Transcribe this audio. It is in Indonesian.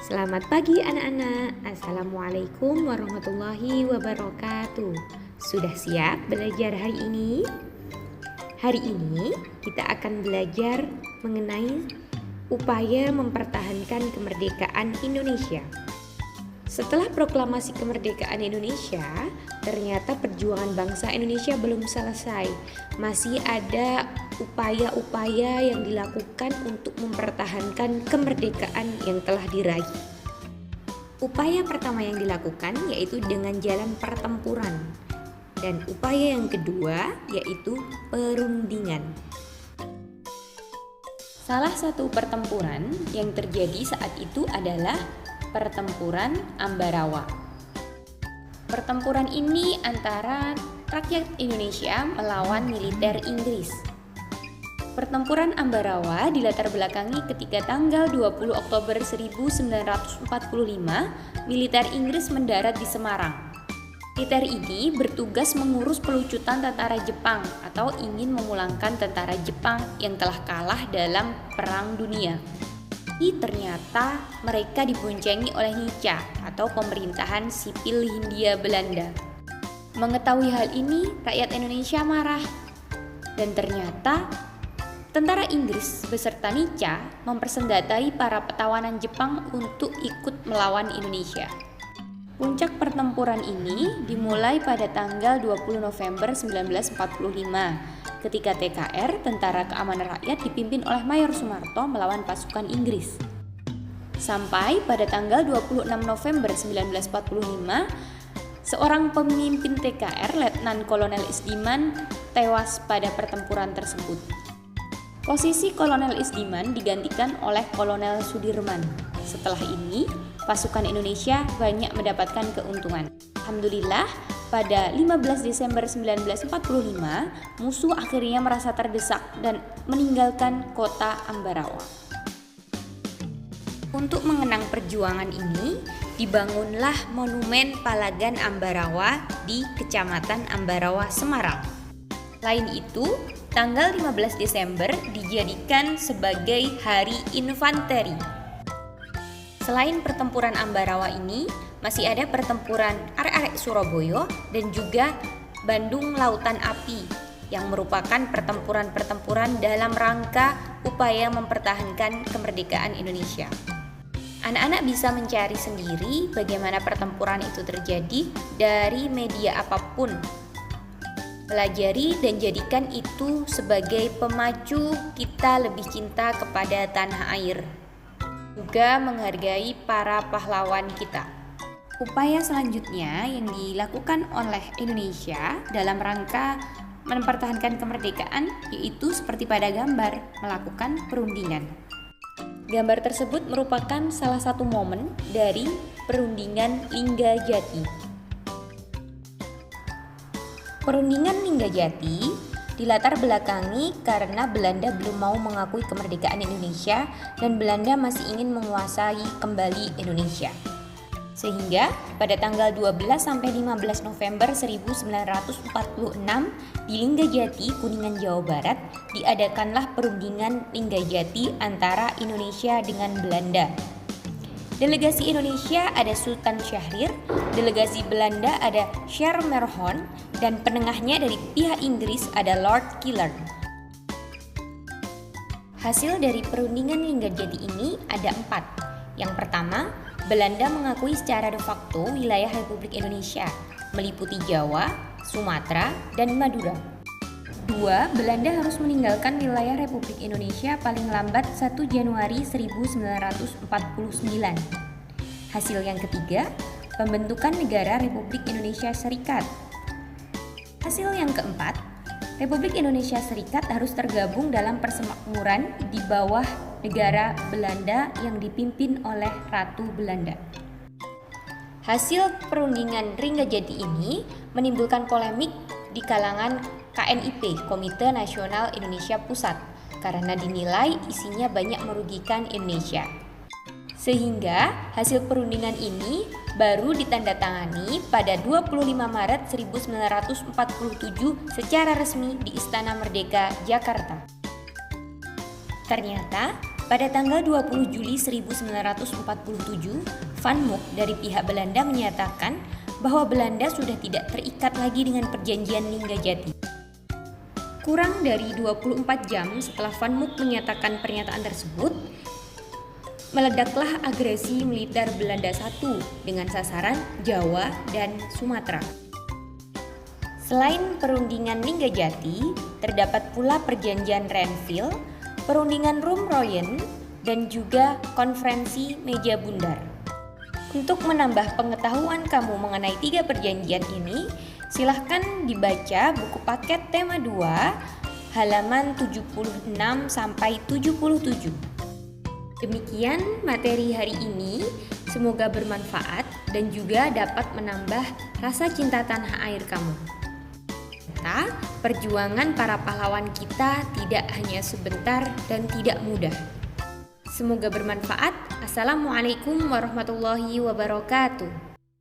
Selamat pagi anak-anak. Assalamualaikum warahmatullahi wabarakatuh. Sudah siap belajar hari ini? Hari ini kita akan belajar mengenai upaya mempertahankan kemerdekaan Indonesia. Setelah proklamasi kemerdekaan Indonesia, ternyata perjuangan bangsa Indonesia belum selesai. Masih ada upaya-upaya yang dilakukan untuk mempertahankan kemerdekaan yang telah diraih. Upaya pertama yang dilakukan yaitu dengan jalan pertempuran. Dan upaya yang kedua yaitu perundingan. Salah satu pertempuran yang terjadi saat itu adalah Pertempuran Ambarawa. Pertempuran ini antara rakyat Indonesia melawan militer Inggris. Pertempuran Ambarawa dilatar belakangi ketika tanggal 20 Oktober 1945 militer Inggris mendarat di Semarang. Militer ini bertugas mengurus pelucutan tentara Jepang atau ingin memulangkan tentara Jepang yang telah kalah dalam Perang Dunia. Ternyata mereka diboncengi oleh Nica atau pemerintahan sipil Hindia Belanda. Mengetahui hal ini, rakyat Indonesia marah. Dan ternyata tentara Inggris beserta Nica mempersenjatai para petawanan Jepang untuk ikut melawan Indonesia. Puncak pertempuran ini dimulai pada tanggal 20 November 1945 ketika TKR, Tentara Keamanan Rakyat dipimpin oleh Mayor Soemarto melawan pasukan Inggris. Sampai pada tanggal 26 November 1945, seorang pemimpin TKR, Letnan Kolonel Isdiman, tewas pada pertempuran tersebut. Posisi Kolonel Isdiman digantikan oleh Kolonel Sudirman. Setelah ini, pasukan Indonesia banyak mendapatkan keuntungan. Alhamdulillah, pada 15 Desember 1945, musuh akhirnya merasa terdesak dan meninggalkan kota Ambarawa. Untuk mengenang perjuangan ini, dibangunlah Monumen Palagan Ambarawa di Kecamatan Ambarawa, Semarang. Lain itu, tanggal 15 Desember dijadikan sebagai Hari Infanteri. Selain pertempuran Ambarawa ini, masih ada pertempuran arek-arek Surabaya dan juga Bandung Lautan Api yang merupakan pertempuran-pertempuran dalam rangka upaya mempertahankan kemerdekaan Indonesia. Anak-anak bisa mencari sendiri bagaimana pertempuran itu terjadi dari media apapun. Pelajari dan jadikan itu sebagai pemacu kita lebih cinta kepada tanah air. Juga menghargai para pahlawan kita. Upaya selanjutnya yang dilakukan oleh Indonesia dalam rangka mempertahankan kemerdekaan yaitu seperti pada gambar, melakukan perundingan. Gambar tersebut merupakan salah satu momen dari perundingan Linggajati. Perundingan Linggajati dilatar belakangi karena Belanda belum mau mengakui kemerdekaan Indonesia dan Belanda masih ingin menguasai kembali Indonesia. Sehingga pada tanggal 12-15 November 1946 di Linggajati, Kuningan, Jawa Barat diadakanlah perundingan Linggajati antara Indonesia dengan Belanda. Delegasi Indonesia ada Sultan Syahrir, delegasi Belanda ada Schermerhorn, dan penengahnya dari pihak Inggris ada Lord Killard. Hasil dari perundingan Linggajati ini ada 4. Yang pertama, Belanda mengakui secara de facto wilayah Republik Indonesia, meliputi Jawa, Sumatera, dan Madura. 2. Belanda harus meninggalkan wilayah Republik Indonesia paling lambat 1 Januari 1949. Hasil yang ketiga, pembentukan negara Republik Indonesia Serikat. Hasil yang keempat, Republik Indonesia Serikat harus tergabung dalam persemakmuran di bawah negara Belanda yang dipimpin oleh Ratu Belanda. Hasil perundingan Linggajati ini menimbulkan polemik di kalangan KNIP, Komite Nasional Indonesia Pusat, karena dinilai isinya banyak merugikan Indonesia. Sehingga hasil perundingan ini baru ditandatangani pada 25 Maret 1947 secara resmi di Istana Merdeka, Jakarta. Ternyata Pada tanggal 20 Juli 1947, Van Mook dari pihak Belanda menyatakan bahwa Belanda sudah tidak terikat lagi dengan perjanjian Linggajati. Kurang dari 24 jam setelah Van Mook menyatakan pernyataan tersebut, meledaklah agresi militer Belanda I dengan sasaran Jawa dan Sumatera. Selain perundingan Linggajati, terdapat pula perjanjian Renville, perundingan Roon-Royen, dan juga konferensi Meja Bundar. Untuk menambah pengetahuan kamu mengenai 3 perjanjian ini, silahkan dibaca buku paket tema 2, halaman 76 sampai 77. Demikian materi hari ini, semoga bermanfaat dan juga dapat menambah rasa cinta tanah air kamu. Perjuangan para pahlawan kita tidak hanya sebentar dan tidak mudah. Semoga bermanfaat. Assalamualaikum warahmatullahi wabarakatuh.